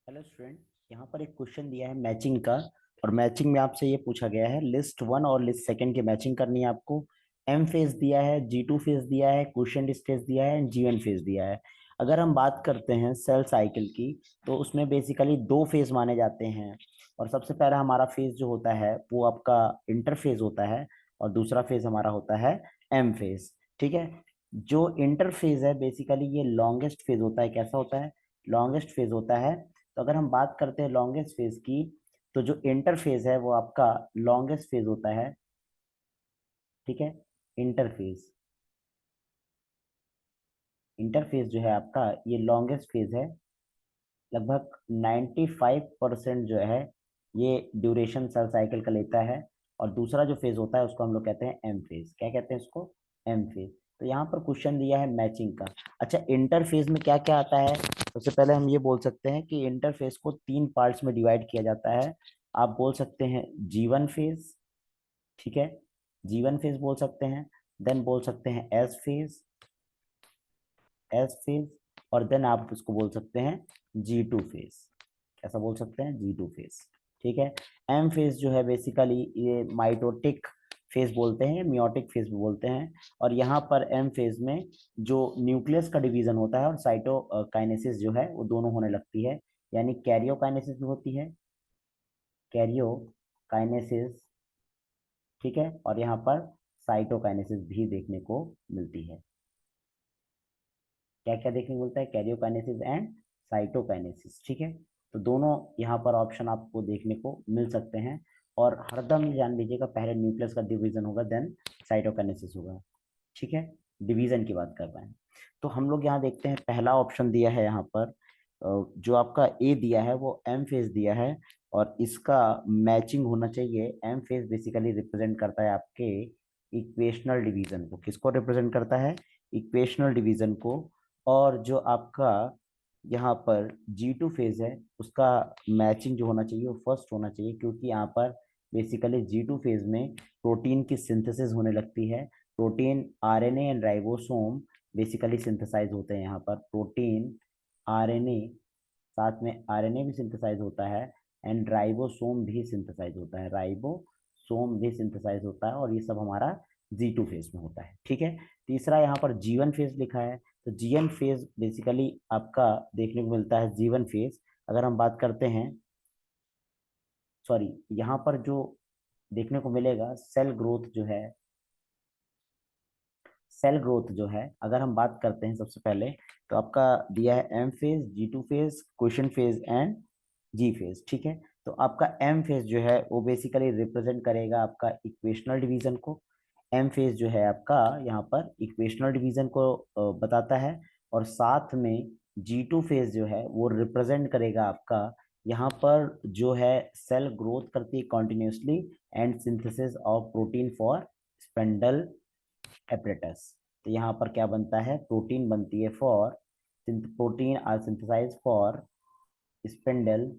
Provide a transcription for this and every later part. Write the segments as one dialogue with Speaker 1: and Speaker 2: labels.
Speaker 1: Hello student. यहाँ पर एक क्वेश्चन दिया है मैचिंग का। और मैचिंग में आपसे ये पूछा गया है लिस्ट वन और लिस्ट सेकंड की मैचिंग करनी है आपको। एम फेज दिया है, जी टू फेज दिया है, क्वोशंट स्टेज दिया है, जी वन फेज दिया है। अगर हम बात करते हैं सेल साइकिल की, तो उसमें बेसिकली दो फेज माने जाते हैं। और सबसे पहला हमारा फेज जो होता है वो आपका इंटरफेज होता है, और दूसरा फेज हमारा होता है एम फेज। ठीक है। जो इंटरफेज है बेसिकली ये लॉन्गेस्ट फेज होता है। कैसा होता है? लॉन्गेस्ट फेज होता है। तो अगर हम बात करते हैं लॉन्गेस्ट फेज की, तो जो इंटरफेज है वो आपका लॉन्गेस्ट फेज होता है। ठीक है। इंटरफेज इंटरफेज जो है आपका ये लॉन्गेस्ट फेज है। लगभग 95% जो है ये ड्यूरेशन सेल साइकिल का लेता है। और दूसरा जो फेज होता है उसको हम लोग कहते हैं एम फेज। क्या कहते हैं इसको? M phase. तो यहाँ पर क्वेश्चन दिया है मैचिंग का। अच्छा, इंटरफेज में क्या क्या आता है? सबसे पहले हम ये बोल सकते हैं कि इंटरफेज को तीन पार्ट्स में डिवाइड किया जाता है। आप बोल सकते हैं जीवन फेज। ठीक है। जीवन फेज बोल सकते हैं। देन बोल सकते हैं एस फेज। S phase. और देन आप उसको बोल सकते हैं जी टू फेज। कैसा बोल सकते हैं? जी टू फेज। ठीक है। एम फेज जो है बेसिकली ये माइटोटिक फेज बोलते हैं, मियोटिक फेज भी बोलते हैं। और यहाँ पर एम फेज में जो न्यूक्लियस का डिवीजन होता है और साइटोकाइनेसिस जो है वो दोनों होने लगती है। यानी कैरियोकाइनेसिस भी होती है, कैरियोकाइनेसिस। ठीक है। और यहाँ पर साइटोकाइनेसिस भी देखने को मिलती है। क्या क्या देखने को मिलता है? Karyokinesis and cytokinesis. ठीक है। तो दोनों यहाँ पर ऑप्शन आपको देखने को मिल सकते हैं। और हरदम ये जान लीजिएगा, पहले न्यूक्लियस का डिवीजन होगा, देन साइटोकाइनेसिस होगा। ठीक है। डिवीजन की बात कर रहे हैं। तो हम लोग यहाँ देखते हैं पहला ऑप्शन दिया है यहाँ पर। जो आपका ए दिया है वो एम फेज दिया है। और इसका मैचिंग होना चाहिए। एम फेज बेसिकली रिप्रेजेंट करता है आपके इक्वेशनल डिवीजन को। किसको रिप्रेजेंट करता है? इक्वेशनल डिवीजन को। और जो आपका यहाँ पर जी टू फेज है उसका मैचिंग जो होना चाहिए वो फर्स्ट होना चाहिए, क्योंकि यहाँ पर बेसिकली जी टू फेज में प्रोटीन की सिंथेसिस होने लगती है। Protein, RNA and ribosome basically synthesise होते हैं। यहाँ पर प्रोटीन, आरएनए, साथ में आरएनए भी सिंथेसाइज होता है, एंड राइबोसोम भी सिंथेसाइज होता है। राइबोसोम भी सिंथेसाइज होता है, और ये सब हमारा जी टू फेज में होता है। ठीक है। तीसरा यहाँ पर जीवन फेज लिखा है। तो जीवन फेज बेसिकली आपका देखने को मिलता है जीवन फेज। अगर हम बात करते हैं, सॉरी, यहाँ पर जो देखने को मिलेगा सेल ग्रोथ जो है, सेल ग्रोथ जो है अगर हम बात करते हैं सबसे पहले, तो आपका दिया है M phase, G two phase, question phase and G phase. ठीक है। तो आपका एम फेज जो है वो बेसिकली रिप्रेजेंट करेगा आपका इक्वेशनल डिवीजन को। एम फेज जो है आपका यहाँ पर इक्वेशनल डिवीजन को बताता है। और साथ में जी टू फेज जो है वो रिप्रेजेंट करेगा आपका यहाँ पर जो है सेल ग्रोथ करती है continuously and synthesis of protein for spindle apparatus. तो यहाँ पर क्या बनता है? प्रोटीन बनती है for, protein are synthesise for spindle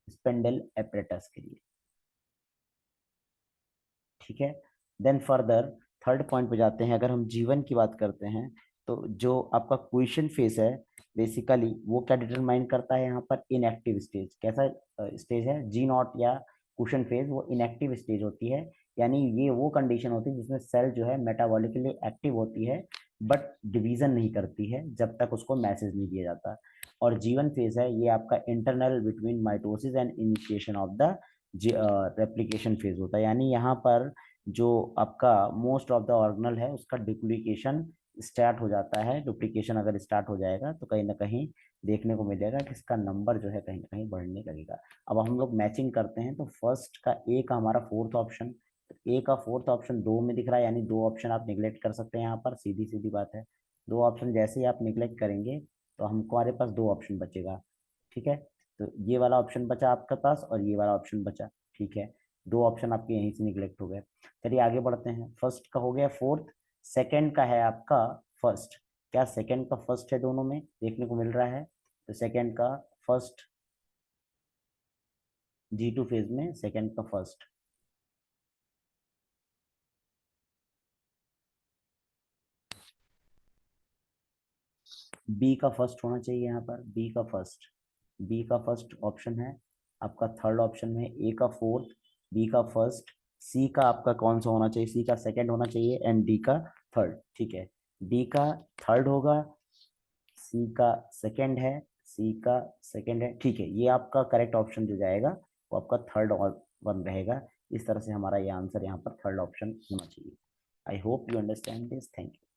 Speaker 1: spindle apparatus के लिए। ठीक है। देन फर्दर थर्ड पॉइंट पे जाते हैं। अगर हम जीवन की बात करते हैं, तो जो आपका क्वेश्चन फेस है बेसिकली वो क्या डिटरमाइन करता है? यहाँ पर इनएक्टिव स्टेज। कैसा स्टेज है? जी नॉट या क्वेश्चन फेज वो इनएक्टिव स्टेज होती है। यानी ये वो कंडीशन होती है जिसमें सेल जो है मेटाबॉलिकली एक्टिव होती है, बट डिवीजन नहीं करती है जब तक उसको मैसेज नहीं दिया जाता। और जीवन फेज है ये आपका internal between mitosis and initiation of the replication phase होता है। यानी यहाँ पर जो आपका मोस्ट ऑफ द ऑर्गेनल है उसका डुप्लीकेशन स्टार्ट हो जाता है। डुप्लीकेशन अगर स्टार्ट हो जाएगा तो कहीं ना कहीं देखने को मिलेगा कि इसका नंबर जो है कहीं ना कहीं बढ़ने लगेगा। अब हम लोग मैचिंग करते हैं, तो फर्स्ट का ए का हमारा फोर्थ ऑप्शन, ए का फोर्थ ऑप्शन दो में दिख रहा है, यानी दो ऑप्शन आप निगलेक्ट कर सकते हैं। यहाँ पर सीधी सीधी बात है, दो ऑप्शन जैसे ही आप निगलेक्ट करेंगे तो हमको हमारे पास दो ऑप्शन बचेगा। ठीक है। तो ये वाला ऑप्शन बचा आपके पास और ये वाला ऑप्शन बचा। ठीक है। दो ऑप्शन आपके यहीं से निगलेक्ट हो गए। चलिए आगे बढ़ते हैं। फर्स्ट का हो गया फोर्थ, सेकंड का है आपका फर्स्ट। क्या सेकंड का फर्स्ट है? दोनों में देखने को मिल रहा है। तो सेकंड का फर्स्ट, जी टू फेज में सेकंड का फर्स्ट। बी का फर्स्ट होना चाहिए यहाँ पर, बी का फर्स्ट ऑप्शन है आपका, थर्ड ऑप्शन में ए का फोर्थ, बी का फर्स्ट, सी का आपका कौन सा होना चाहिए, सी का सेकंड होना चाहिए एंड डी का थर्ड। ठीक है, डी का थर्ड होगा, सी का सेकंड है, सी का सेकंड है। ठीक है, ये आपका करेक्ट ऑप्शन जो जाएगा वो आपका थर्ड और वन रहेगा। इस तरह से हमारा ये आंसर यहाँ पर थर्ड ऑप्शन होना चाहिए। I hope you understand this. Thank you.